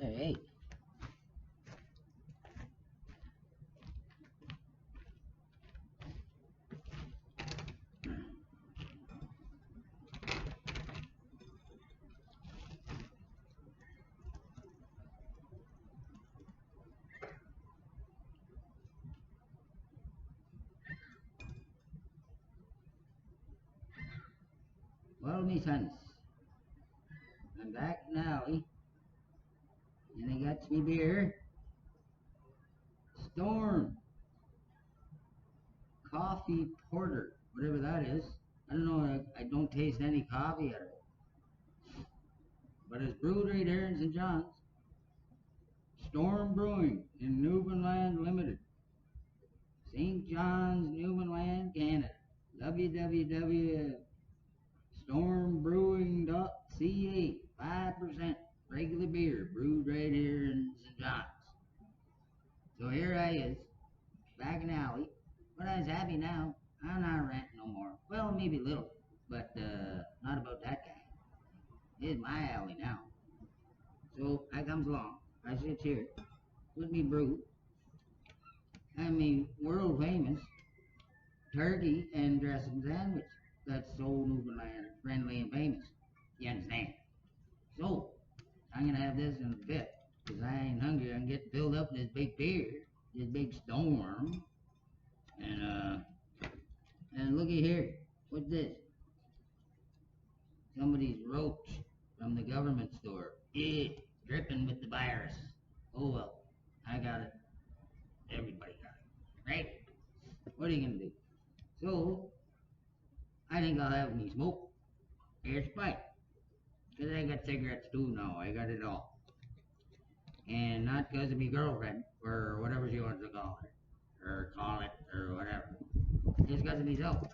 Hey, well, me sons, I'm back in the alley, and I got me beer, Storm, coffee porter, whatever that is. I don't know, I don't taste any coffee out of it, but it's brewed right here in St. John's. Storm Brewing in Newfoundland Limited, St. John's, Newfoundland, Canada. www.stormbrewing.ca. 5% regular beer brewed right here in St. John's. So here I is, back in the alley, but I was happy now. I'm not renting no more. Well, maybe a little, but not about that guy. It's my alley now. So I comes along. I sits here with me brew. I mean, world famous turkey and dressing sandwich. That's so Newfoundland friendly and famous. You understand? So I'm gonna have this in a bit because I ain't hungry. I'm getting filled up in this big beer, this big storm, and looky here. What's this? Somebody's roach from the government store. Yeah, dripping with the virus. Oh well, I got it. Everybody got it, right? What are you gonna do? So I think I'll have me smoke. Here's a pipe. Cause I got cigarettes too now. I got it all, and not because of me girlfriend or whatever she wants to call her, or call it, or whatever. Just because of myself.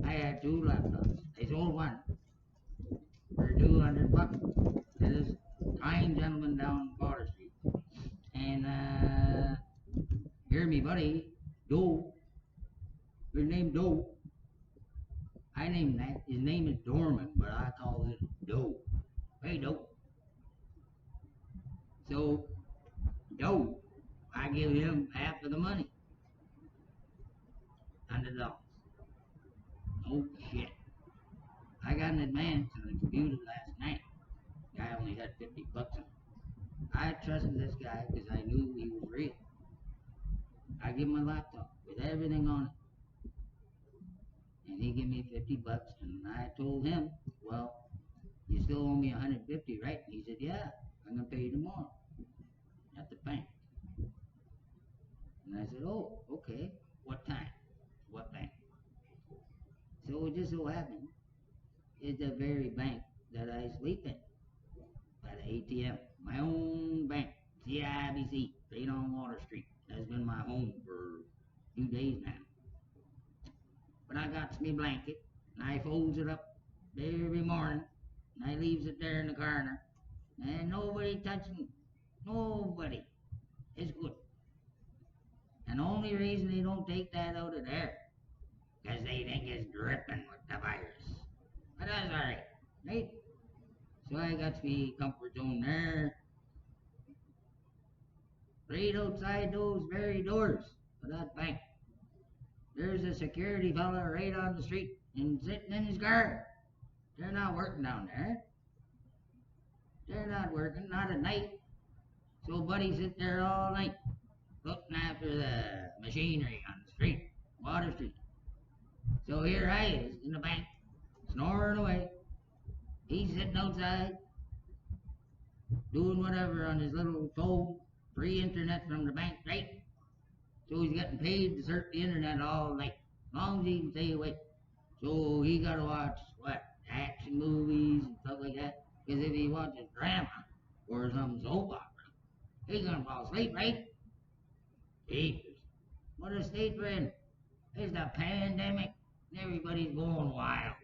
I had two laptops. I sold one for $200 to this kind gentleman down Water Street. And here me buddy, Doe, his name Doe. I named that. His name is Dorman, but I call it Doe. Hey Doe. So Doe, I give him half of the money. $100. Oh shit. I got an advance on the computer last night. Guy only had $50 on it. I trusted this guy because I knew he was real. I give him my laptop with everything on it. And he gave me $50 and I told him, well, you still owe me 150, right? And he said, yeah, I'm gonna pay you tomorrow at the bank. And I said, oh, okay. What time? What bank? So it just so happened it's the very bank that I sleep in by the ATM. My own bank, CIBC, right on Water Street. That's been my home for a few days now. But I got me blanket and I folds it up every morning and I leaves it there in the corner and nobody touching. Nobody. It's good. And the only reason they don't take that out of there, because they think it's dripping with the virus. But that's alright, right? So I got me comfort zone there, right outside those very doors of that bank. There's a security fella right on the street and sitting in his car. They're not working down there. They're not working, not at night. So buddy sit there all night looking after the machinery on the street, Water Street. So here I is in the bank, snoring away. He's sitting outside, doing whatever on his little phone, free internet from the bank, right? So he's getting paid to surf the internet all night, as long as he can stay awake. So he gotta watch, what, action movies and stuff like that. Because if he watches drama or some soap opera, he's gonna fall asleep, right? Jeepers. What a state we're in. It's the pandemic, and everybody's going wild.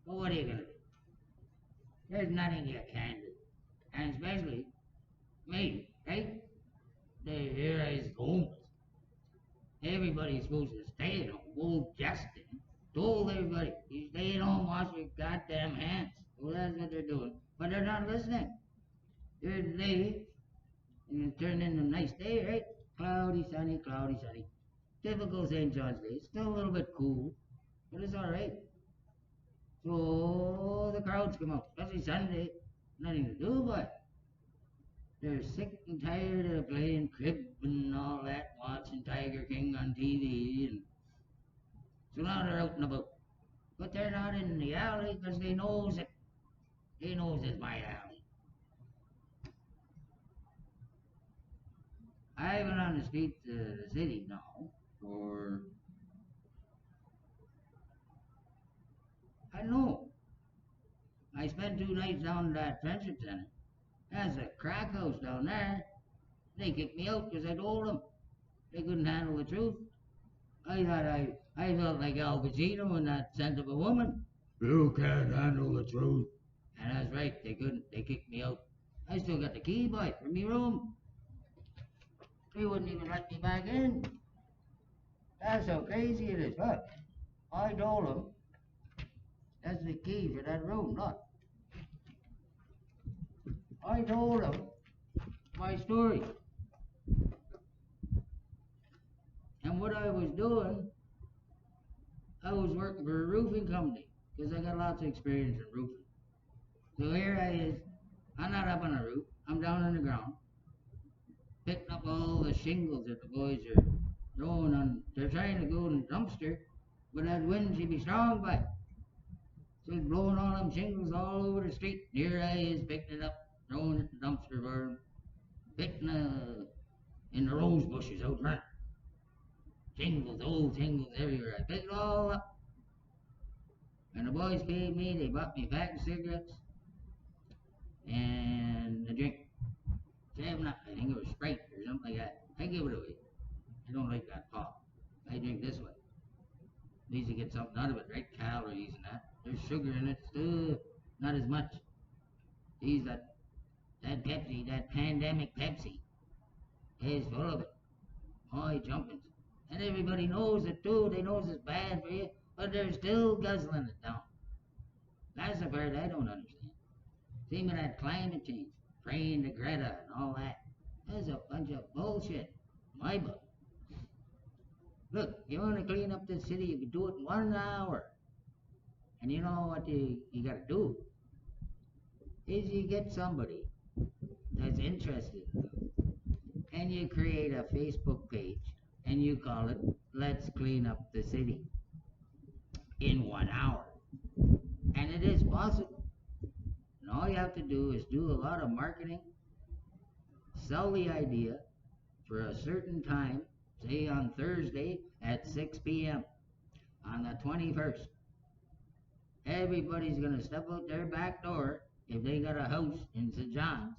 Well, what are you gonna do? There's nothing you can do. And especially me, right? Here is homeless. Everybody's supposed to stay at home. Old Justin told everybody, you stay at home, wash your goddamn hands. Well, that's what they're doing. But they're not listening. Here today, And it turned into a nice day, right? Cloudy, sunny, cloudy, sunny. Typical St. John's Day. Still a little bit cool, but it's all right. So the crowds come out, especially Sunday. Nothing to do, but they're sick and tired of playing crib and all that, watching Tiger King on TV, and so now they're out and about. But they're not in the alley because they knows it. They knows it's my alley. I've been on the streets of the city now for, I don't know, I spent 2 nights down at that Friendship Center. That's a crack house down there. They kicked me out because I told them they couldn't handle the truth. I thought I felt like Al Pacino in that Scent of a Woman. You can't handle the truth. And I was right, they couldn't. They kicked me out. I still got the key, boy, from me room. They wouldn't even let me back in. That's how crazy it is. Look, I told them that's the key for that room. Look, I told them my story and what I was doing. I was working for a roofing company because I got lots of experience in roofing. So here I is. I'm not up on a roof. I'm down on the ground, picking up all the shingles that the boys are throwing on. They're trying to go in the dumpster, but that wind should be strong by. So it's blowing all them shingles all over the street. Here I is picking it up, throwing it in the dumpster for 'em, picking in the rose bushes out front. Shingles, old shingles everywhere. I picked it all up. And the boys paid me. They bought me a pack of cigarettes and a drink. 7 Up, I think it was Sprite or something like that. I give it away. I don't like that pop. I drink this one. At least you get something out of it, right? Calories and that. There's sugar in it, still not as much. These that Pepsi, that pandemic Pepsi, is full of it. High jumping. And everybody knows it too. They knows it's bad for you, but they're still guzzling it down. That's the part I don't understand. Same with that climate change, praying to Greta and all that. That's a bunch of bullshit. My book. Look, you want to clean up this city, you can do it in 1 hour. And you know what you got to do? Is you get somebody that's interested and you create a Facebook page and you call it Let's Clean Up the City in 1 hour. And it is possible. And all you have to do is do a lot of marketing, sell the idea for a certain time, say on Thursday at 6 p.m. on the 21st. Everybody's going to step out their back door if they got a house in St. John's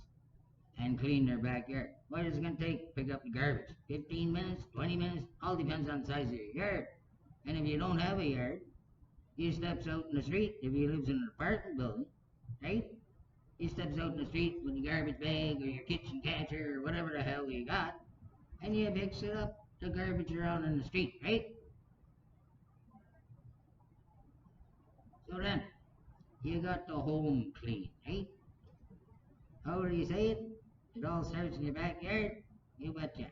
and clean their backyard. What is it going to take? Pick up the garbage. 15 minutes, 20 minutes, all depends on the size of your yard. And if you don't have a yard, you steps out in the street if you lives in an apartment building, right? He steps out in the street with a garbage bag or your kitchen catcher or whatever the hell you got, and you mix it up the garbage around in the street, right? So then, you got the home clean, right? How do you say it? It all starts in your backyard? You betcha.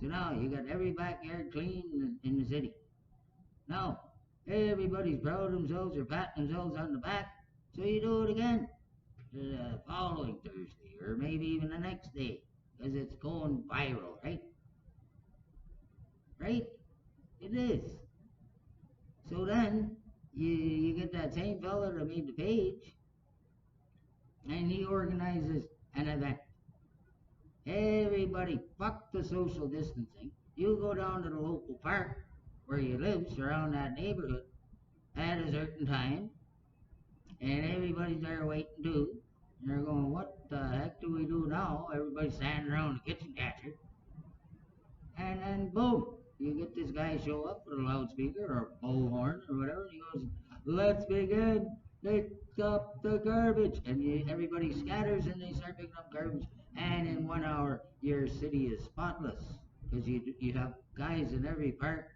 So now you got every backyard clean in the city. Now, everybody's proud of themselves or patting themselves on the back, so you do it again the following Thursday or maybe even the next day because it's going viral, right? Right? It is. So then you get that same fella that made the page and he organizes an event. Everybody, fuck the social distancing. You go down to the local park where you live, surround that neighborhood at a certain time, and everybody's there waiting too. And they're going, what the heck do we do now? Everybody's standing around the kitchen catcher. And then boom, you get this guy show up with a loudspeaker or a bullhorn or whatever, and he goes, let's begin. Pick up the garbage. And everybody scatters and they start picking up garbage. And in 1 hour, your city is spotless. Because you have guys in every park,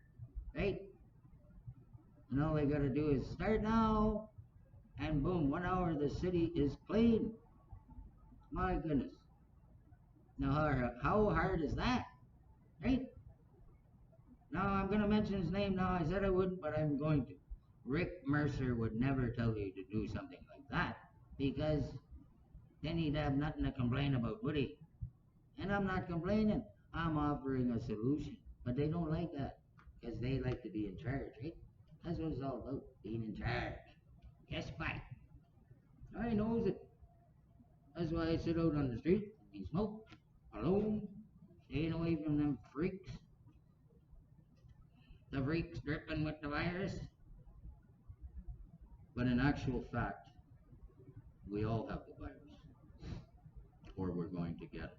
right? And all they got to do is start now. And boom, 1 hour, the city is clean. My goodness. Now, how hard is that, right? Now, I'm going to mention his name now. I said I wouldn't, but I'm going to. Rick Mercer would never tell you to do something like that because then he'd have nothing to complain about, would he? And I'm not complaining. I'm offering a solution. But they don't like that because they like to be in charge, right? That's what it's all about, being in charge. Guess what? I knows it. That's why I sit out on the street and smoke alone, staying away from them freaks. The freaks dripping with the virus. But in actual fact, we all have the virus, or we're going to get it.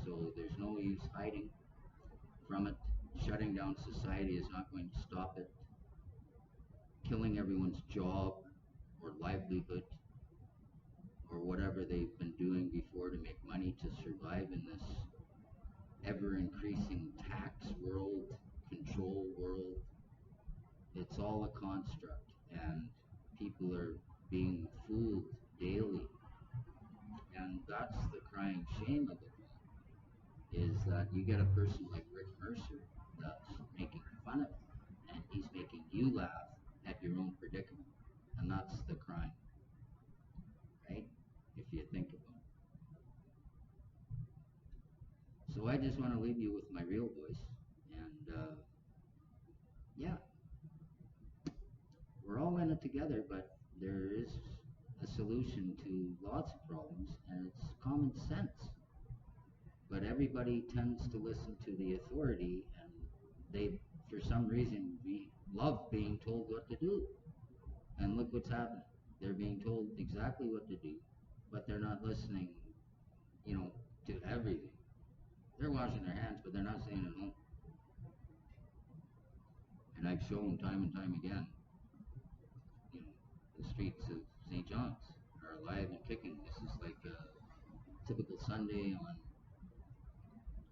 So there's no use hiding from it. Shutting down society is not going to stop it. Killing everyone's job or livelihood or whatever they've been doing before to make money to survive in this ever increasing tax world, control world. It's all a construct, and people are being fooled daily. And that's the crying shame of it all, is that you get a person like Rick Mercer that's making fun of it, and he's making you laugh at your own predicament. And that's the crime, right? If you think about it. So I just want to leave you with my real voice. And yeah, we're all in it together, but there is a solution to lots of problems, and it's common sense. But everybody tends to listen to the authority, and they, for some reason, love being told what to do. And look what's happening. They're being told exactly what to do, but they're not listening, you know, to everything. They're washing their hands, but they're not staying at home. And I've shown time and time again, you know, the streets of St. John's are alive and kicking. This is like a typical Sunday on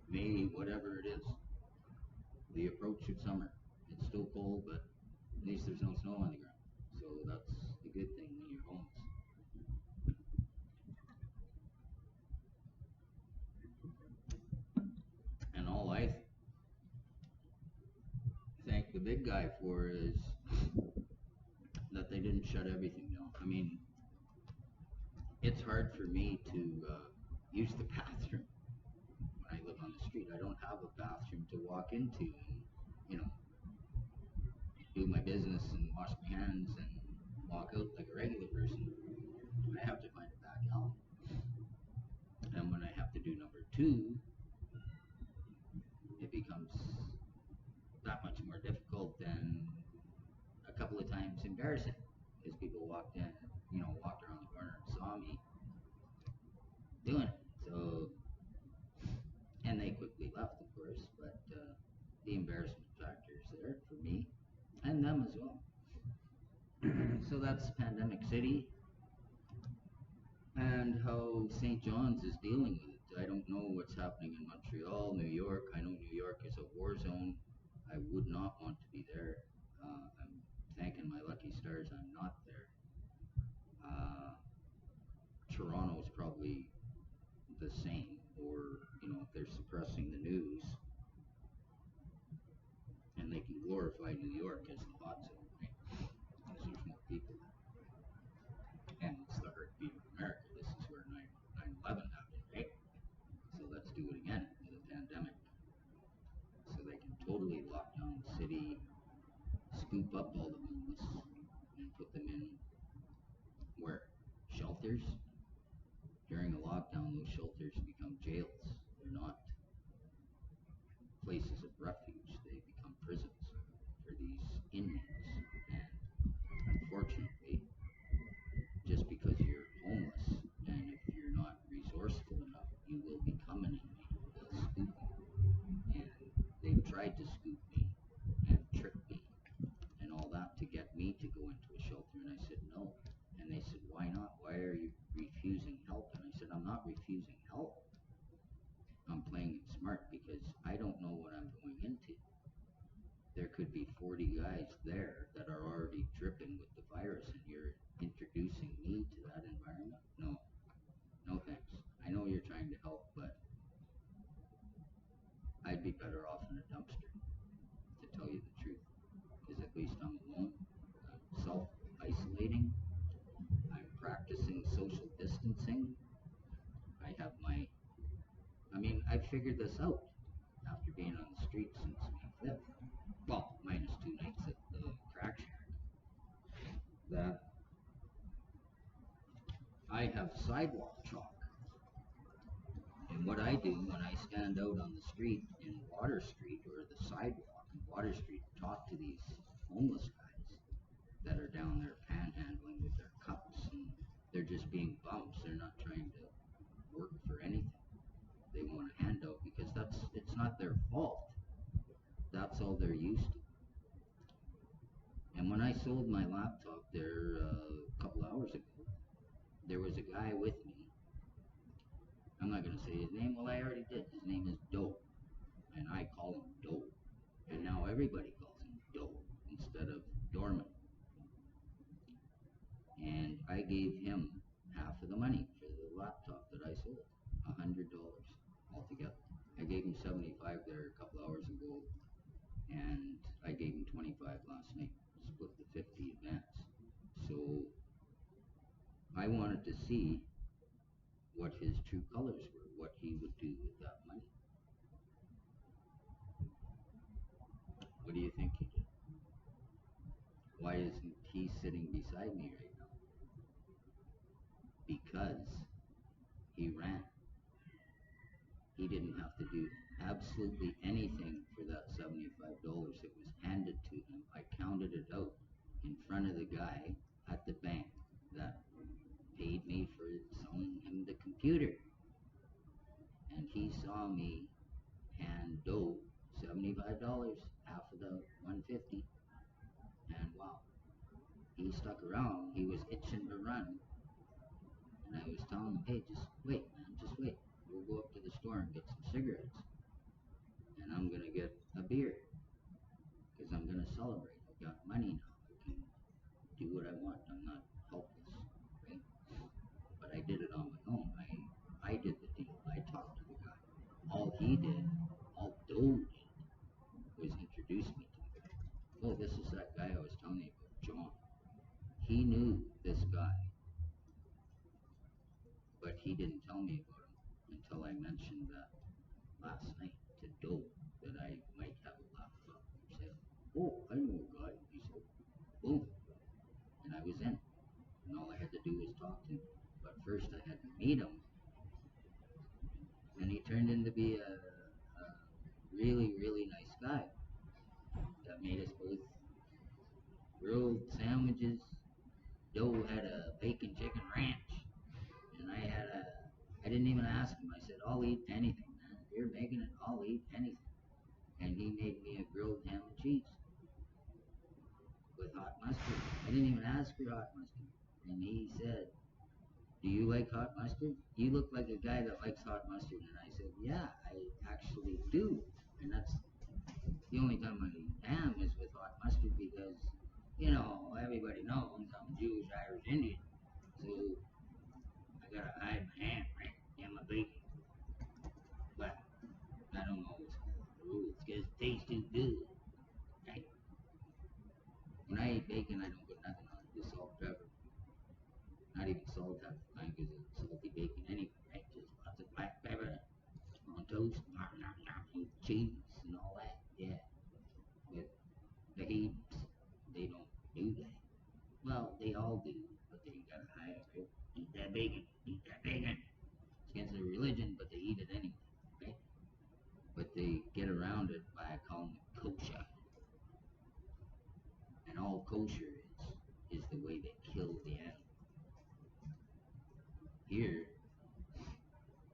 May, whatever it is, the approach of summer. It's still cold, but at least there's no snow on the ground. So that's the good thing when you're homeless. And all I thank the big guy for is that they didn't shut everything down. I mean, it's hard for me to use the bathroom when I live on the street. I don't have a bathroom to walk into and, you know, do my business and wash my hands and walk out like a regular person. I have to find a back alley. And when I have to do number two, it becomes that much more difficult than a couple of times embarrassing because people walked in, you know, walked around the corner and saw me doing it. So, and they quickly left, of course, but the embarrassment factor is there for me and them as well. So that's Pandemic City and how St. John's is dealing with it. I don't know what's happening in Montreal, New York. I know New York is a war zone. I would not want to be there. I'm thanking my lucky stars I'm not there. Uh, Toronto is probably the same, or you know, if they're suppressing the news, and they can glorify New York as the hot zone, right? Because there's more people there. And it's the heartbeat of America. This is where 9/11 happened, right? So let's do it again with a pandemic. So they can totally lock down the city, scoop up all the homeless, and put them in where? Shelters. During a lockdown, those shelters become jails. They're not places of refuge. They become prisons for these inmates. And unfortunately, just because you're homeless, and if you're not resourceful enough, you will become an inmate. They'll scoop you. And they've tried to scoop me and trick me and all that to get me to go into a shelter. And I said no. And they said, why not? Why are you refusing help? And I said, I'm not refusing help. I'm playing it smart because I don't know what I'm going into. There could be 40 guys there that are already dripping with the virus, and you're introducing me to that environment? No, no thanks. I know you're trying to help, but I'd be better off in a dumpster, to tell you the truth. Because at least I'm alone. I'm self-isolating. I'm practicing social distancing. I have I figured this out after being on the street since May 5th. Well, minus 2 nights at the crack shack. That I have sidewalk chalk. And what I do when I stand out on the street in Water Street or the sidewalk in Water Street and talk to these homeless guys that are down there panhandling with their cups and they're just being bumps. They're not trying to work for anything. They want a handout because it's not their fault. That's all they're used to. And when I sold my laptop there a couple hours ago, there was a guy with me. I'm not going to say his name. Well, I already did. His name is Doe. And I call him Doe. And now everybody calls him Doe instead of Dorman. And I gave him half of the money for the laptop that I sold, $100 altogether. I gave him 75 there a couple hours ago, and I gave him 25 last night. Split the 50 advance. So I wanted to see what his true colors were, what he would do with that money. What do you think he did? Why isn't he sitting beside me right now? Because he ran. He didn't have to do absolutely anything for that $75. It was handed to him. I counted it out in front of the guy at the bank that paid me for selling him the computer. And he saw me hand Doe $75, half of the 150. And wow, he stuck around. He was itching to run. And I was telling him, hey, just wait, man, just wait. We'll go up to the store and get some cigarettes. And I'm going to get a beer. Because I'm going to celebrate. I've got money now. I can do what I want. I'm not helpless, right? But I did it on my own. I did the deal. I talked to the guy. All he did, all Doe did, was introduce me to the guy. Oh, this is that guy I was telling you about, John. He knew this guy, but he didn't tell me about him until I mentioned that last night to Doe that I might have a laptop for sale. Oh, I know a guy. He said, boom. And I was in. And all I had to do was talk to him. But first I had to meet him. And he turned in to be a really, really nice guy that made us both grilled sandwiches. Doe had a bacon chicken ranch. And I didn't even ask him. I said, I'll eat anything, man. If you're making it, I'll eat anything. And he made me a grilled ham and cheese with hot mustard. I didn't even ask for hot mustard. And he said, do you like hot mustard? You look like a guy that likes hot mustard. And I said, yeah, I actually do. And that's the only time I eat ham is with hot mustard because, everybody knows I'm Jewish, Irish, Indian. So I gotta hide my ham, right? And my bacon. But I don't always follow the rules because it tastes too good. Right? When I eat bacon, I don't put nothing on it, just salt, pepper. Not even salt half the time because it's salty bacon anyway, right? Just lots of black pepper on toast, and cheese and all that. Yeah. But the Hebes, they don't do that. Well, they all do, but they gotta hide it. Eat that bacon, eat that bacon. It's against their religion, but they eat it anyway, right? But they get around it by calling it kosher. And all kosher is the way they kill the animal. Here,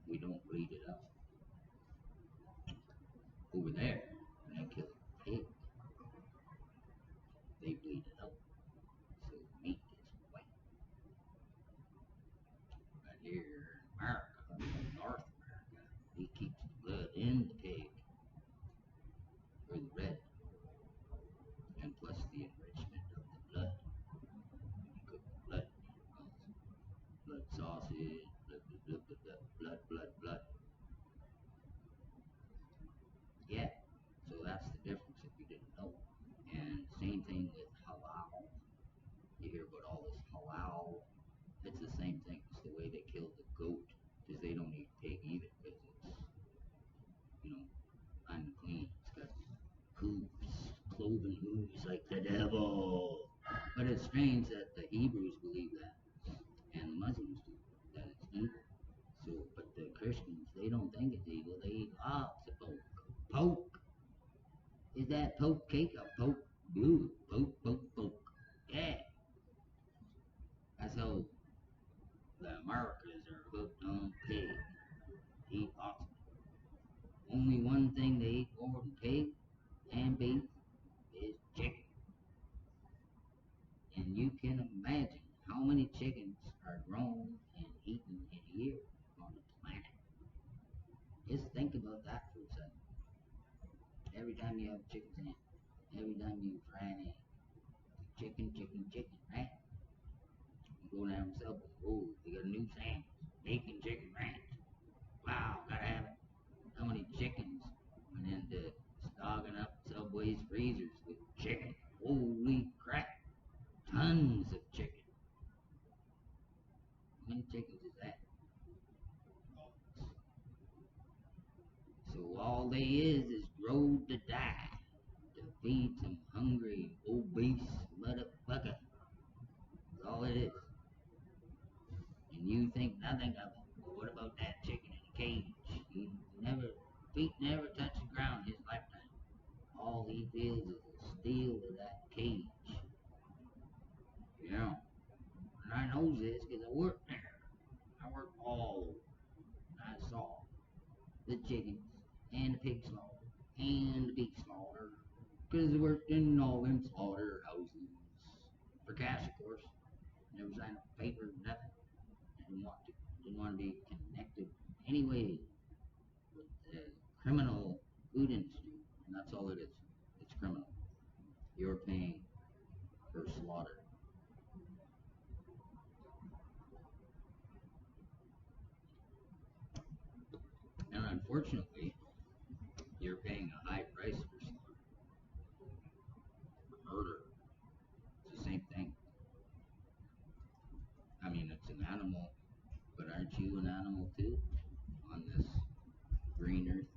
we don't bleed it out. Over there, when they kill a pig, they bleed it out. So the meat is white. But here in America, North America, he keeps the blood in the pig. He's like the devil. But it's strange that the Hebrews believe that and the Muslims do, that it's evil. So, but the Christians, they don't think it's evil. They eat lots of poke. Poke. Is that poke cake or poke blue? Poke, poke, poke. Yeah. That's how the Americans are hooked on pig. They eat lots of it. Only one thing they eat more than pig and beef is chicken. And you can imagine how many chickens are grown and eaten in a year on the planet. Just think about that for a second. Every time you have a chicken sandwich, every time you fry an egg, chicken, chicken, chicken, right? You go down to Subway, oh, they got a new sandwich, bacon chicken ranch. Wow, gotta have it. How many chickens went into stocking up Subway's freezers with chicken? Holy crap, tons of chicken. How many chickens is that? So all they is growed to die to feed some hungry, obese motherfucker. That's all it is. And you think nothing of it. Well, what about that chicken in a cage? He never, feet never touch the ground his lifetime. All he feels is the steel of that cage. Yeah. And I knows this because I worked there. I worked all over. I saw the chickens and the pig slaughter and the beef slaughter. Because I worked in all them slaughterhouses. For cash, of course. Never signed a paper, nothing. I didn't want to. Didn't want to be connected anyway with the criminal food industry. And that's all it is. It's criminal. You're paying for slaughter. And unfortunately, you're paying a high price for slaughter. For murder. It's the same thing. I mean, it's an animal, but aren't you an animal too? On this green earth,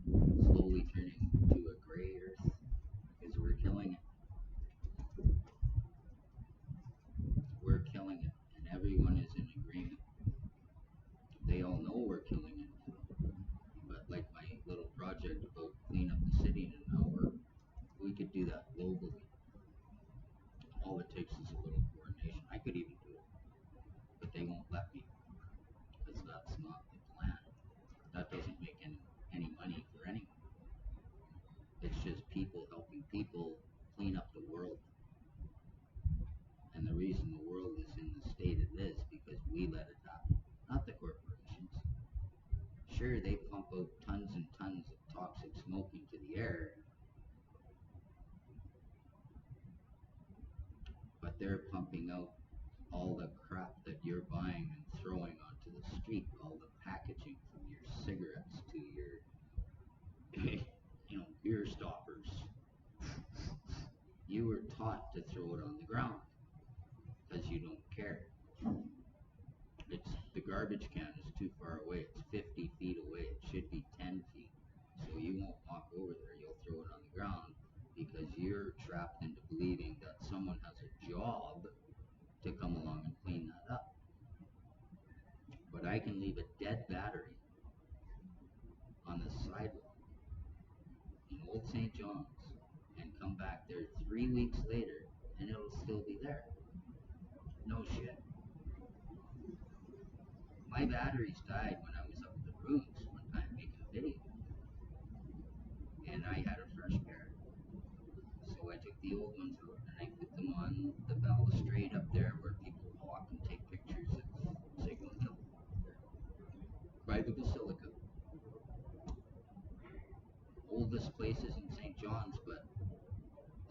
slowly turning to a gray earth because we're killing it. We're killing it, and everyone is in agreement. They all know we're killing it. But like my little project about clean up the city in an hour, we could do that globally. All it takes is a little coordination. I could even do it, but they won't let me because that's not the plan. That doesn't make any money for anyone. It's just people helping people clean up the world. And the reason the world is in the state it is because we let it happen, not the corporations. Sure, they pump out tons and tons of toxic smoke into the air, but they're pumping out all the crap that you're buying and throwing onto the street, all the packaging from your cigarettes to your, beer stoppers. You were taught to throw it on the ground because you don't care. It's the garbage can is too far away. It's 50 feet away. It should be 10 feet. So you won't walk over there. You'll throw it on the ground because you're trapped into believing that someone has a job to come along and clean that up. But I can leave a dead battery on the sidewalk in Old St. John's and come back there 3 weeks later and it'll still be there. No shit. My batteries died when I was up at the rooms one time making a video. And I had a fresh pair. So I took the old ones out and I put them on the balustrade up there where people walk and take pictures of Signal Hill by the Basilica. Oldest places in St. John's, but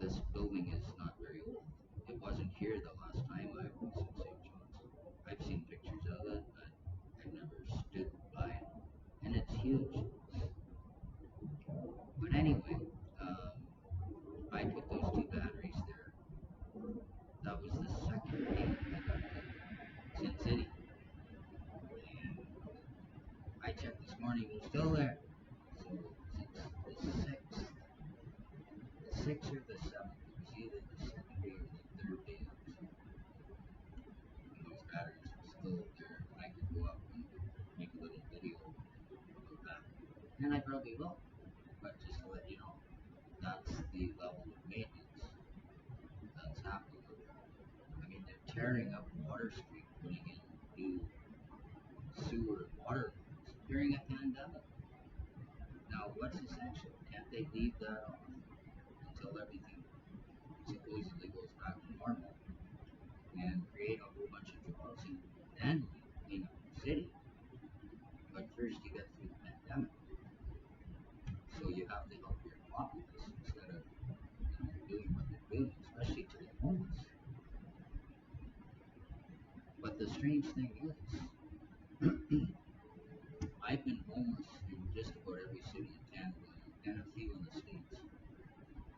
this building is not very old. It wasn't here the last time I was in St. John's. I've seen pictures of it, but I've never stood by it. And it's huge. But anyway, I put those two batteries there. That was the second day I got to Sin City. I checked this morning, it was still there. So since the 6th or the 7th, And I probably will. But just to let you know, that's the level of maintenance that's happening. I mean, they're tearing up Water Street, putting in new sewer and water lines during a pandemic. Now, what's essential? Can't they leave that off until everything supposedly goes back to normal and create a whole bunch of jobs and then clean up the city? But first, you get through the pandemic, so you have to help your populace instead of doing what they're doing, especially to the homeless. But the strange thing is, I've been homeless in just about every city in Canada and a few in the States.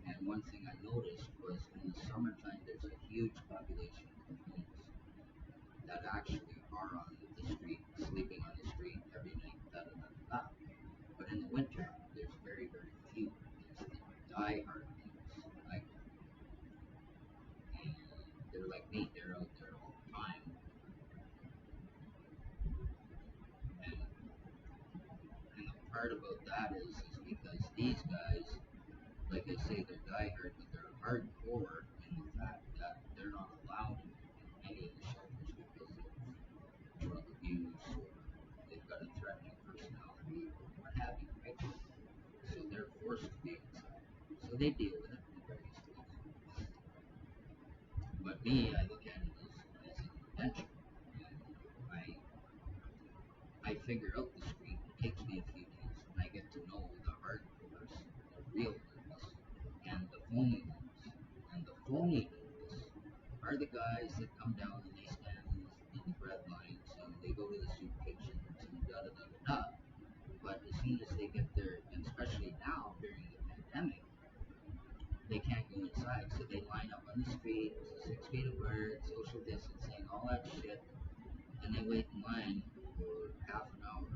And one thing I noticed was in the summertime, there's a huge population of homeless that actually are on the street, sleeping on the street every night, da da da da. But in the winter, there's very, very few. There's the die-hard homeless, like, and they're like me, they're out there all the time. And the part about that is because these guys, like I say, they're diehard, but they're hardcore in the fact that they're not allowed in any of the shelters because of drug abuse or they've got a threatening personality or what have you, right? So they're forced to be inside. So they deal with it in various ways. But me, I look at it as an adventure. And I figure out the street. It takes me a few days, and I get to know the hardcores, the real ones, and the phony ones. And the phony ones are the guys that come down and they stand in the bread lines and they go to the soup kitchens and da da da da da. But as soon as they get there, and especially now during the pandemic, they can't go inside, so they line up on the street, 6 feet apart, social distancing, all that shit, and they wait in line for half an hour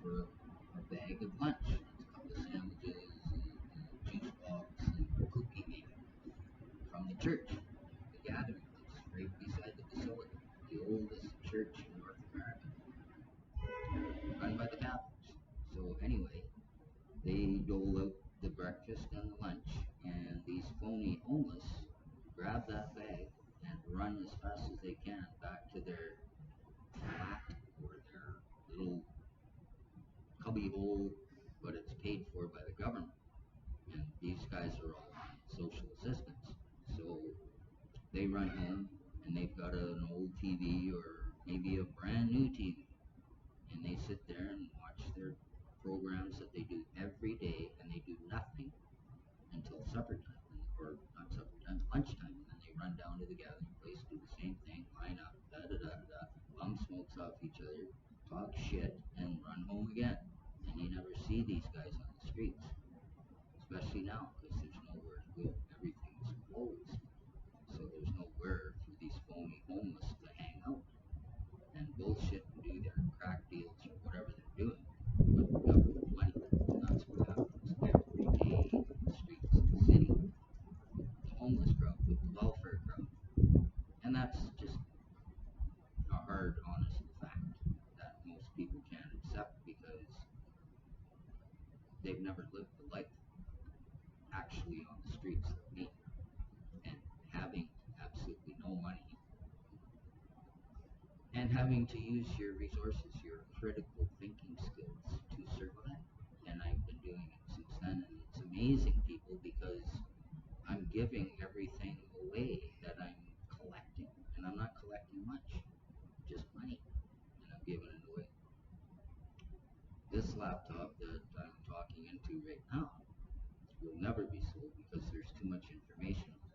for a bag of lunch. It's a couple of sandwiches and a juice box and a cookie maybe from the church, the gathering place right beside the facility, the oldest church in North America, run by the Catholics. So anyway, they dole out the breakfast and the lunch, and these phony homeless grab that bag and run as fast as they can back to their flat or their little cubby hole, but it's paid for by the government. And these guys are all on social assistance. So they run home and they've got an old TV or maybe a brand new TV. And they sit there and watch their programs that they do every day and they do nothing until supper time, or not supper time, lunchtime. And then they run down to the gathering place, do the same thing, line up, da da da da, bum smokes off each other, talk shit, and run home again. And you never see these guys on the streets, especially now because there's nowhere to go. Everything is closed. So there's nowhere for these phony homeless to hang out and bullshit and do their crack deals or whatever they're doing with government money. And that's what happens every day in the streets of the city. The homeless crowd, with the welfare crowd. And that's just a hard, honest fact that most people can't accept because they've never lived the life actually on the streets like me and having absolutely no money and having to use your resources, your critical thinking skills to survive. And I've been doing it since then, and it's amazing, people, because I'm giving everything away that I'm collecting, and I'm not collecting much, just money, and I'm giving it away. This laptop that I'm talking into right now will never be sold because there's too much information on it.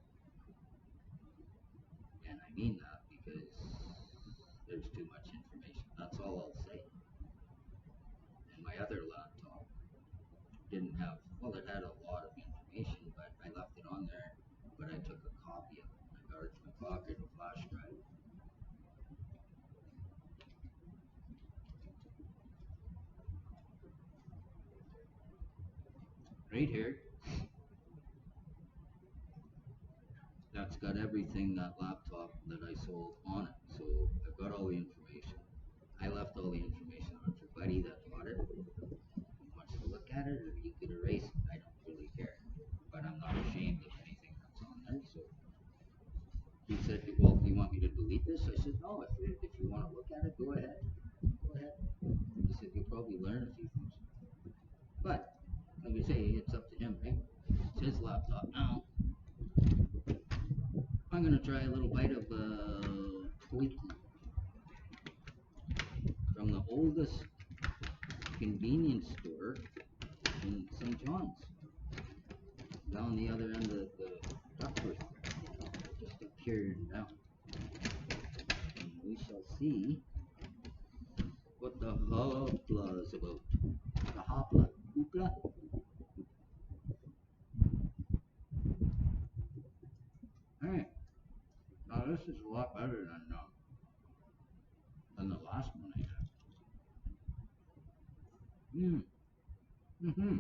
And I mean that because there's too much information. That's all I'll say. And my other laptop didn't have, well, it had a lot of information, but I left it on there, but I took a copy of it. I got it in my pocket, a flash drive. Right here, that's got everything, that laptop that I sold on it. So I've got all the information. I left all the information on for Buddy that bought it. He wants to look probably learn a few things. But like I say, it's up to him, right? It's his laptop now. I'm gonna try a little bite of koiku from the oldest convenience store in St. John's, down the other end of the Duckworth, just up here and down. And we shall see what the hopla is about. The hopla, hoopla. Alright, now this is a lot better than the last one I had. Mm-hmm.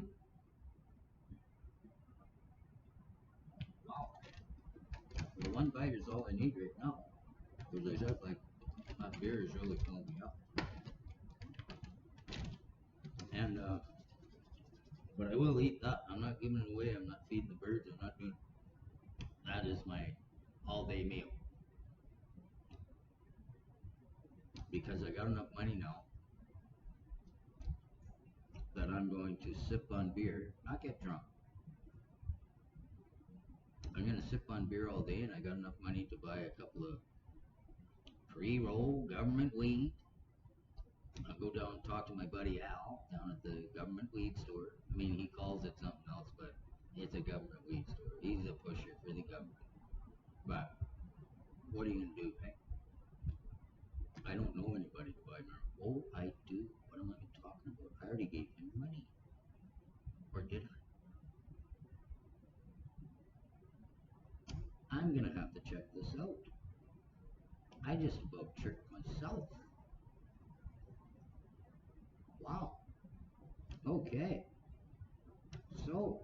Wow. The one bite is all I need right now. Because I said, like, that beer is really filling me up. And, but I will eat that. I'm not giving it away. I'm not feeding the birds. I'm not doing. That is my all-day meal. Because I got enough money now that I'm going to sip on beer, not get drunk. I'm going to sip on beer all day, and I got enough money to buy a couple of pre-roll government weed. I'll go down and talk to my buddy Al down at the government weed store. I mean, he calls it something else, but it's a government weed store. He's a pusher for the government. But what are you going to do, right? I don't know anybody to buy marijuana. Oh, I do. What am I talking about? I already gave him money. Or did I? I'm going to have to check this out. I just about tricked myself. Wow. Okay. So,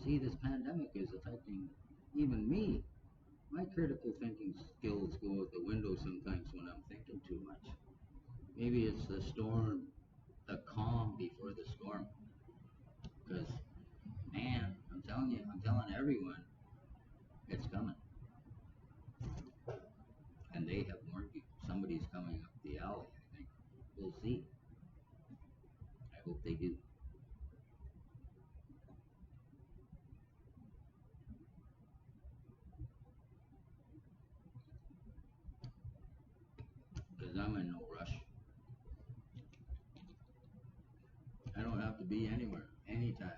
see, this pandemic is affecting even me. My critical thinking skills go out the window sometimes when I'm thinking too much. Maybe it's the storm, the calm before the storm. Because, man, I'm telling everyone, it's coming. And they have warned you. Somebody's coming up the alley, I think. We'll see. I hope they do. Because I'm in no rush. I don't have to be anywhere, anytime.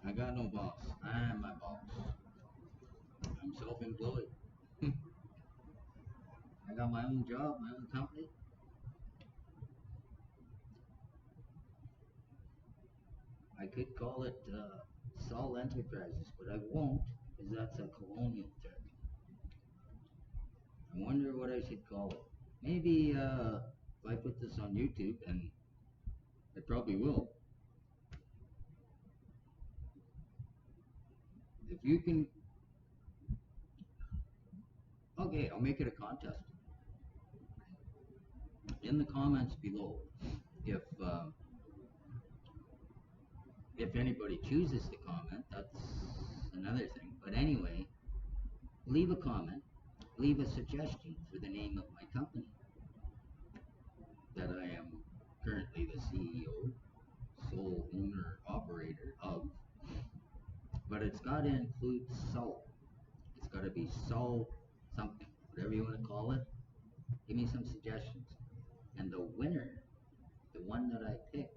I got no boss. I'm my boss. I'm self-employed. I got my own job, my own company. I could call it Sol Enterprises, but I won't, because that's a colonial term. I wonder what I should call it. Maybe if I put this on YouTube, and I probably will. If you can, okay, I'll make it a contest. In the comments below, if uh, if anybody chooses to comment, that's another thing. But anyway, leave a comment, leave a suggestion for the name of my company that I am currently the CEO, sole owner, operator of. But it's got to include salt. It's got to be salt something, whatever you want to call it. Give me some suggestions. And the winner, the one that I pick,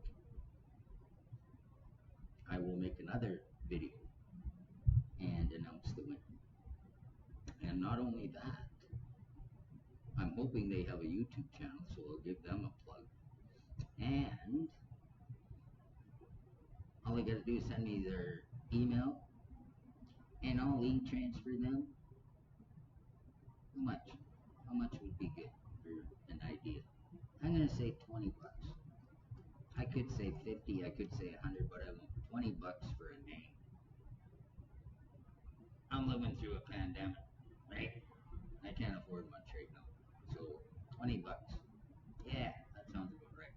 I will make another video and announce the winner. And not only that, I'm hoping they have a YouTube channel, so I'll give them a plug. And all they gotta do is send me their email, and I'll e-transfer them. How much? How much would be good for an idea? I'm gonna say 20 bucks. I could say 50, I could say 100, but I want 20 bucks for a name. I'm living through a pandemic, right? I can't afford much right now. So 20 bucks. Yeah, that sounds about right.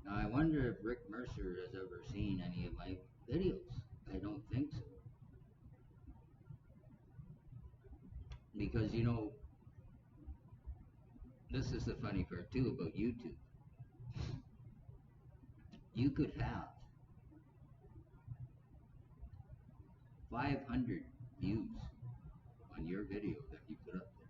Now I wonder if Rick Mercer has ever seen any of my videos. I don't think so. Because This is the funny part too about YouTube. You could have 500 views on your video that you put up there,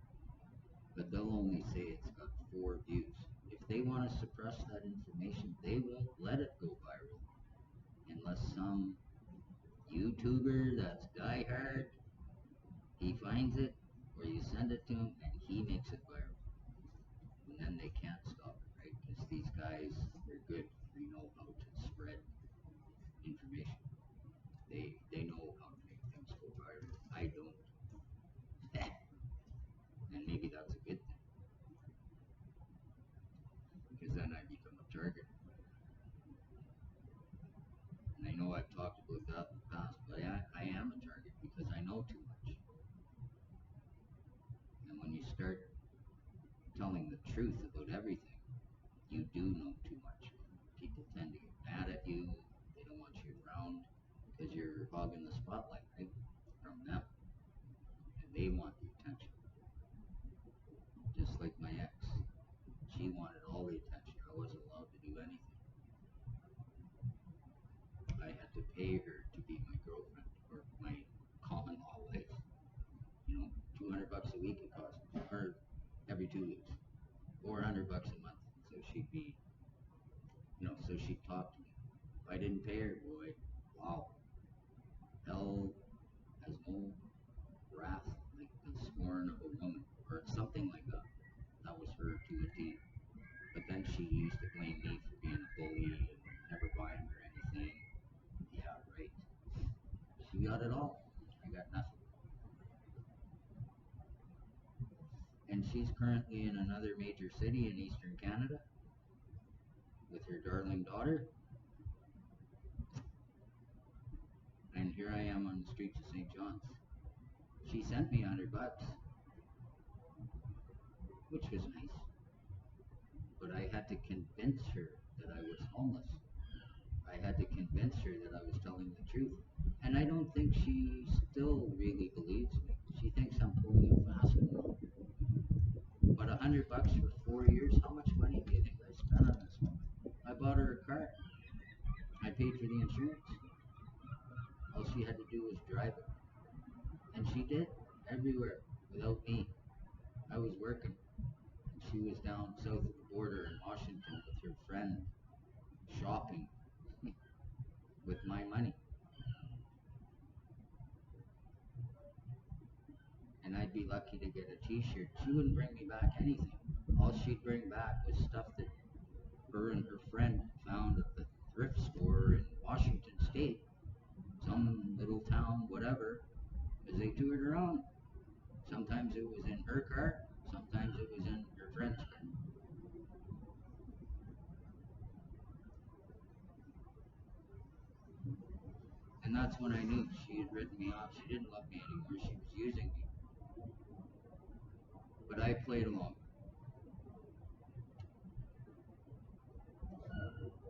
but they'll only say it's got 4 views. If they want to suppress that information, they won't let it go viral unless some YouTuber that's diehard, he finds it, or you send it to him and he makes it viral. And then they can't stop it, right? Because these guys, they're good. They know how to spread information. They know how to make things go viral. I don't. And maybe that's a good thing, because then I become a target. And I know I've talked about that in the past, but I am a target because I know too much. And when you start telling the truth about everything, you do know too much. People tend to get mad at you. They don't want you around because you're hogging the spotlight, right? From them. And they want the attention. Just like my ex. She wanted all the attention. I wasn't allowed to do anything. I had to pay her to be my girlfriend or my common law wife. 200 bucks a week it cost me, or every 2 weeks, 400 bucks a month. So so she'd talk to me. If I didn't pay her, boy, wow, hell has no wrath like the scorn of a woman, or something like that. That was her to a T. But then she used to blame me for being a bully and never buying her anything. Yeah, right. She got it all. I got nothing. And she's currently in another major city in eastern Canada with her darling daughter. And here I am on the streets of St. John's. She sent me 100 bucks, which was nice. But I had to convince her that I was homeless. I had to convince her that I was telling the truth. And I don't think she still really believes me. She thinks I'm pulling a fast one. But 100 bucks for 4 years, how much money do you think I spent on this woman? I bought her a car. I paid for the insurance. All she had to do was drive it. And she did, everywhere, without me. I was working. And she was down south of the border in Washington with her friend, shopping with my money. And I'd be lucky to get a t-shirt. She wouldn't bring me back anything. All she'd bring back was stuff that her and her friend found at the thrift store in Washington State, some little town, whatever, because they toured around. Sometimes it was in her car, sometimes it was in her friend's car. And that's when I knew she had written me off. She didn't love me anymore. She was using me. But I played along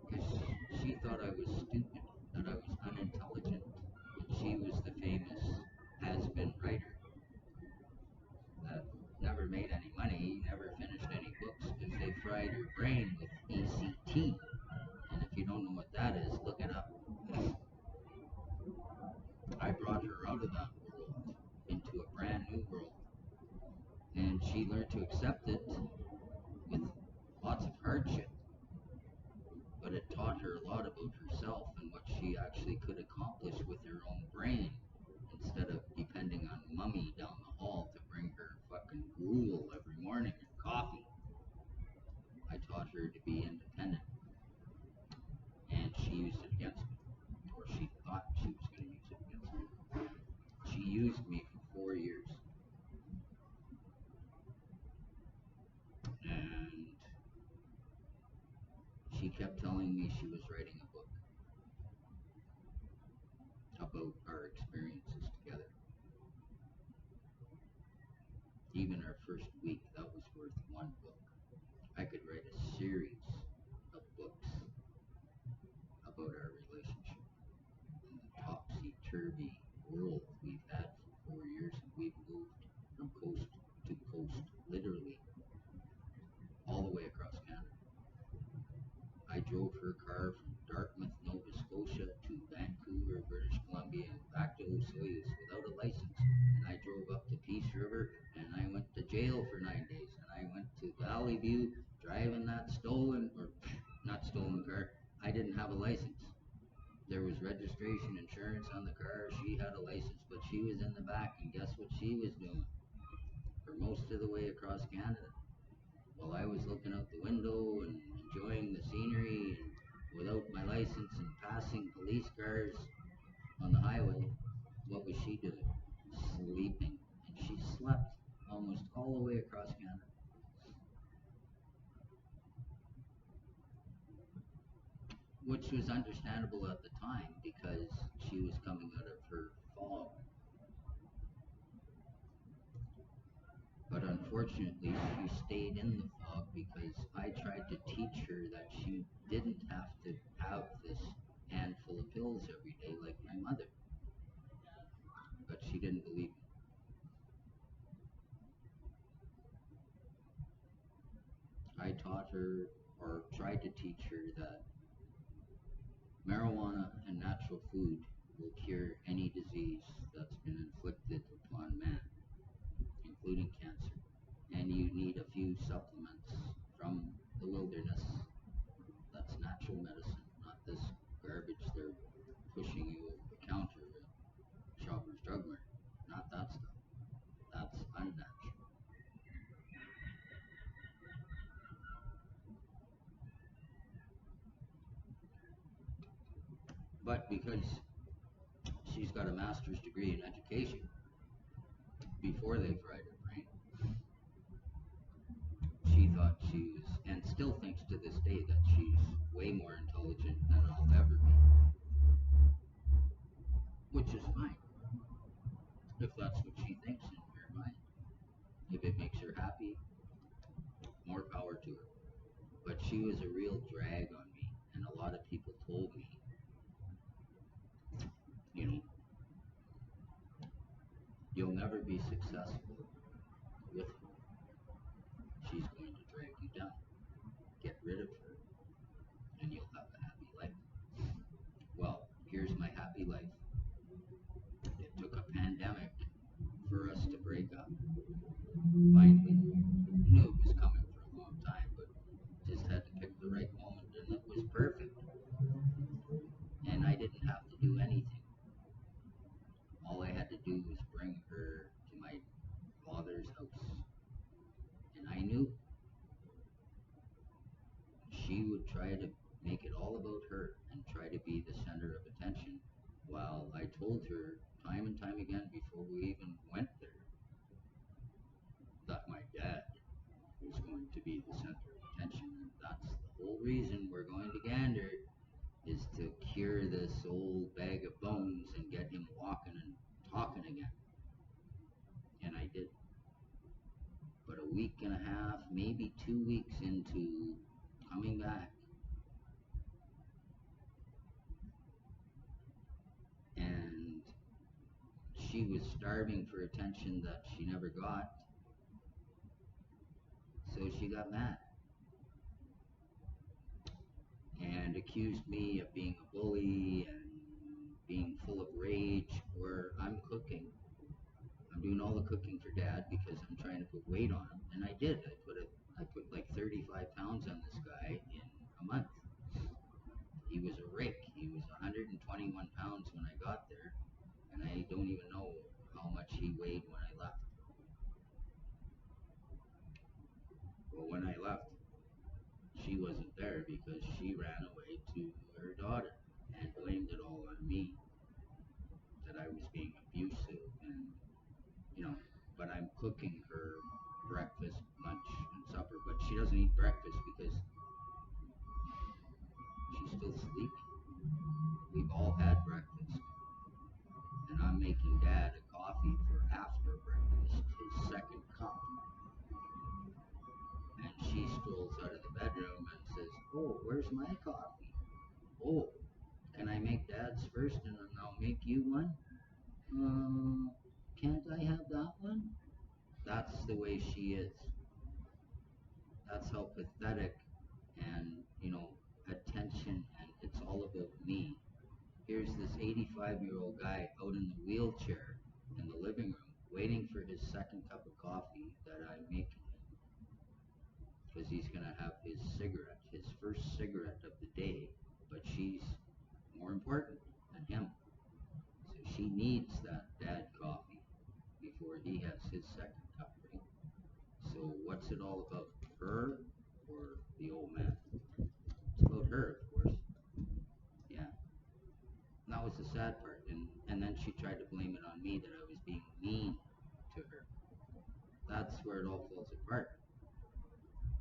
because she thought I was stupid, that I was unintelligent. But she was the famous has-been writer that never made any money, never finished any books because they fried her brain with ECT. And if you don't know what that is, look it up. I brought her out of that world into a brand new world. And she learned to accept it with lots of hardship. But it taught her a lot about herself and what she actually could accomplish with her own brain instead of depending on mummy down the hall to bring her fucking gruel every morning and coffee. I taught her to be independent. And she used it against me. Or she thought she was going to use it against me. She used me for 4 years. And she kept telling me she was writing a book about our experiences together. Even our first week, that was worth one book. I could write a series of books about our relationship and the topsy-turvy world we've had for 4 years, and we've moved from coast to coast, literally. I drove her car from Dartmouth, Nova Scotia to Vancouver, British Columbia, and back to Osoyoos without a license. And I drove up to Peace River, and I went to jail for 9 days. And I went to Valley View driving that stolen, or not stolen car. I didn't have a license. There was registration, insurance on the car. She had a license, but she was in the back, and guess what she was doing for most of the way across Canada? While I was looking out the window and enjoying the scenery and without my license and passing police cars on the highway, what was she doing? Sleeping. And she slept almost all the way across Canada. Which was understandable at the time because she was coming out of her fog. But unfortunately, she stayed in the fog because I tried to teach her that she didn't have to have this handful of pills every day like my mother. But she didn't believe me. I taught her, or tried to teach her, that marijuana and natural food will cure any disease that's been inflicted upon man, including cancer. And you need a few supplements from the wilderness. That's natural medicine, not this garbage they're pushing you over the counter at Shoppers Drug Mart. Not that stuff. That's unnatural. But because she's got a master's degree in education before they fried her brain, she thought she was, and still thinks to this day, that she's way more intelligent than I'll ever be. Which is fine, if that's what she thinks in her mind. If it makes her happy, more power to her. But she was a real drag on me, and a lot of people told me, you know, you'll never be successful with her. She's going to drag you down. Get rid of her, and you'll have a happy life. Well, here's my happy life. It took a pandemic for us to break up. Finally, knew it was coming for a long time, but just had to pick the right moment, and it was perfect. And I didn't have to do anything. All I had to do was bring her to my father's house. And I knew she would try to make it all about her and try to be the center of attention, while I told her time and time again before we even went there that my dad was going to be the center of attention. And that's the whole reason we're going to Gander, is to cure this old bag of bones and get him walking and talking again. And I did. But a week and a half, maybe 2 weeks into coming back, and she was starving for attention that she never got, so she got mad and accused me of being a bully and being full of rage, where I'm cooking. I'm doing all the cooking for Dad because I'm trying to put weight on him, and I did. I put like 35 pounds on this guy in a month. He was a rake. He was 121 pounds when I got there, and I don't even know how much he weighed when I left. Well, when I left, she wasn't there because she ran away to her daughter and blamed it all on me, that I was being abusive, and you know, but I'm cooking her breakfast, lunch, and supper, but she doesn't eat breakfast because she's still sleeping. We've all had breakfast, and I'm making Dad a coffee for after breakfast, his second cup, and she strolls out of the bedroom and says, "Oh, where's my coffee? Oh, can I make Dad's first and then I'll make you one? Can't I have that one?" That's the way she is. That's how pathetic and, at there's this 85-year-old guy out in the wheelchair in the living room waiting for his second cup of coffee that I'm making because he's going to have his cigarette, his first cigarette of the day, but she's more important than him. So she needs that bad coffee before he has his second cup, right? So what's it all about? Her or the old man? It's about her, of course. Yeah. And that was the sad part. And then she tried to blame it on me that I was being mean to her. That's where it all falls apart.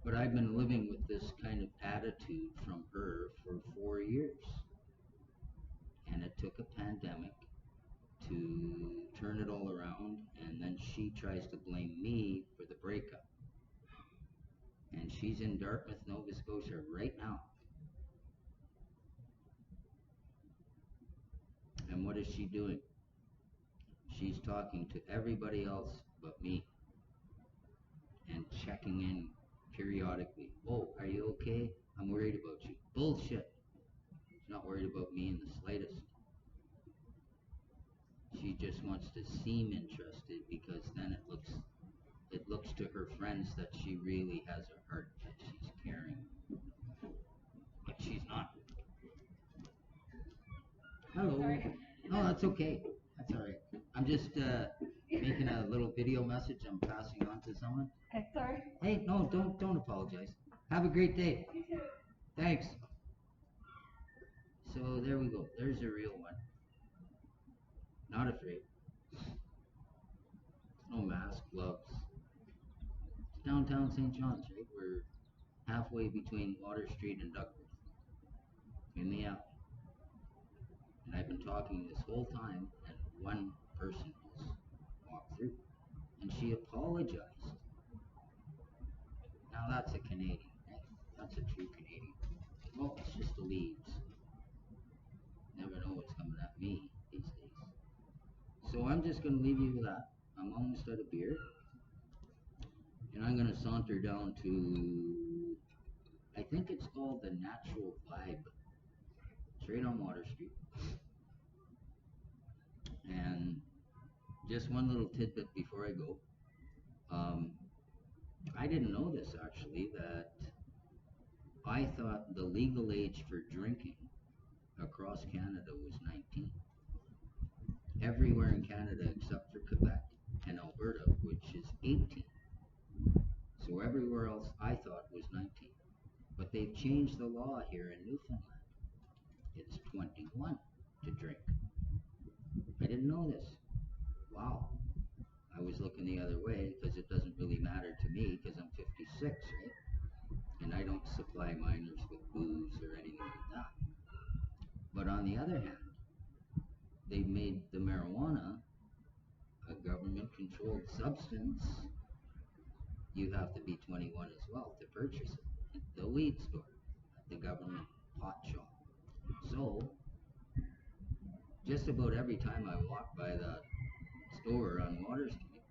But I've been living with this kind of attitude from her for 4 years. And it took a pandemic to turn it all around. And then she tries to blame me for the breakup. And she's in Dartmouth, Nova Scotia right now. And what is she doing? She's talking to everybody else but me and checking in periodically. Oh, are you okay? I'm worried about you. Bullshit. She's not worried about me in the slightest. She just wants to seem interested because then it looks to her friends that she really has a heart, that she's caring. But she's not. Hello. Sorry. No, that's okay. That's all right. I'm just making a little video message I'm passing on to someone. Okay, sorry. Hey, no, don't apologize. Have a great day. You too. Thanks. So there we go. There's a real one. Not afraid. No mask, gloves. It's downtown St. John's, right? We're halfway between Water Street and Duckworth. In the alley. And I've been talking this whole time, and one person has walked through. And she apologized. Now that's a Canadian, right? That's a true Canadian. Well, it's just the leaves. Never know what's coming at me these days. So I'm just going to leave you with that. I'm almost out of beer. And I'm going to saunter down to, I think it's called the Natural Vibe. It's right on Water Street. And just one little tidbit before I go. I didn't know this actually, that I thought the legal age for drinking across Canada was 19. Everywhere in Canada except for Quebec and Alberta, which is 18. So everywhere else I thought was 19. But they've changed the law here in Newfoundland. It's 21 to drink. I didn't know this. Wow. I was looking the other way because it doesn't really matter to me because I'm 56, right? And I don't supply minors with booze or anything like that. But on the other hand, they've made the marijuana a government-controlled substance. You have to be 21 as well to purchase it at the weed store, at the government pot shop. So, just about every time I walk by that store on Water Street,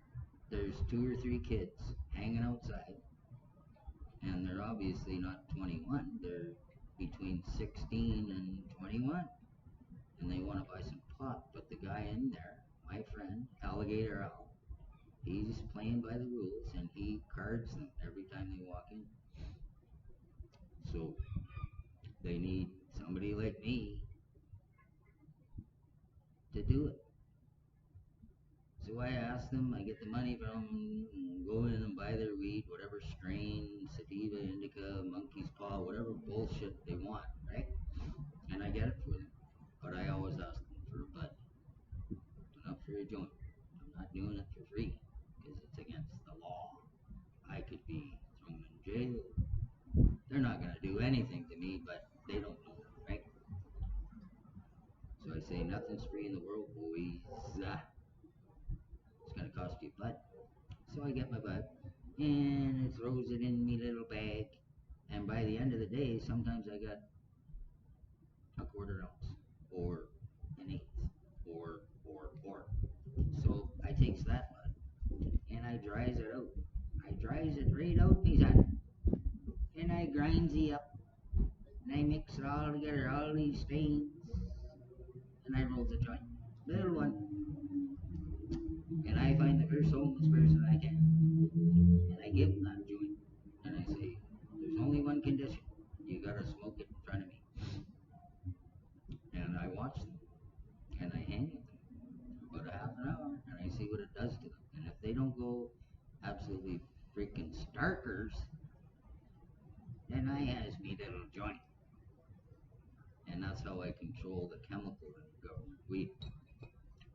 there's 2 or 3 kids hanging outside, and they're obviously not 21. They're between 16 and 21, and they want to buy some pot. But the guy in there, my friend, Alligator Al, he's playing by the rules, and he cards them every time they walk in. So they need somebody like me to do it. So I ask them, I get the money from them, go in and buy their weed, whatever strain, sativa, indica, monkey's paw, whatever bullshit they want, right? And I get it for them. But I always ask them for a bud, not for a joint. I'm not doing it for free because it's against the law. I could be thrown in jail. They're not going to do anything to me, but they don't know, right? So I say, nothing's free in the world, boys. It's going to cost you a bud. So I get my bud, and it throws it in me little bag. And by the end of the day, sometimes I got a quarter ounce, or an eighth, or. So I takes that bud, and I dries it out. I dries it right out, me son. And I grinds it up, and I mix it all together, all these strains, and I rolls a joint, little one, and I find the first homeless person I can, and I give them that joint, and I say, there's only one condition, you gotta smoke it in front of me, and I watch them, and I hang with them for about a half an hour, and I see what it does to them, and if they don't go absolutely freaking starkers, then I has me little joint. And that's how I control the chemical in the government weed.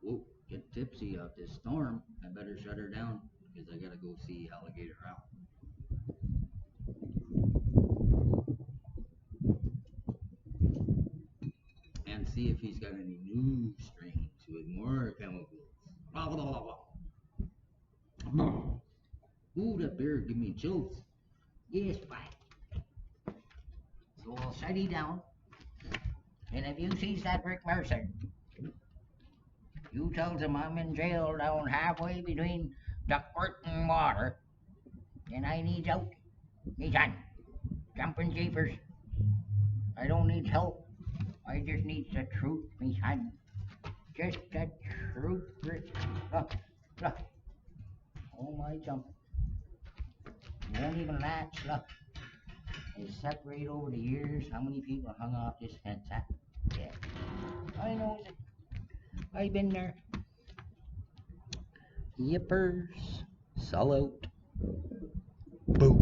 Whoa, get tipsy off this storm. I better shut her down because I gotta go see Alligator Al. And see if he's got any new strains with more chemicals. Blah, blah, blah, blah. Ooh, that beer give me chills. Yes, fine. So I'll shut you down. And if you sees that Rick Mercer, you tells him I'm in jail down halfway between Duckworth and Water, and I needs out. Me son, jumping jeepers. I don't need help. I just need the truth, me son. Just the truth, Rick. Look, look. Oh my jump. It won't even latch, look. It's separate over the years. How many people hung off this fence, huh? Yeah. I know it. I've been there. Yippers. Sell out.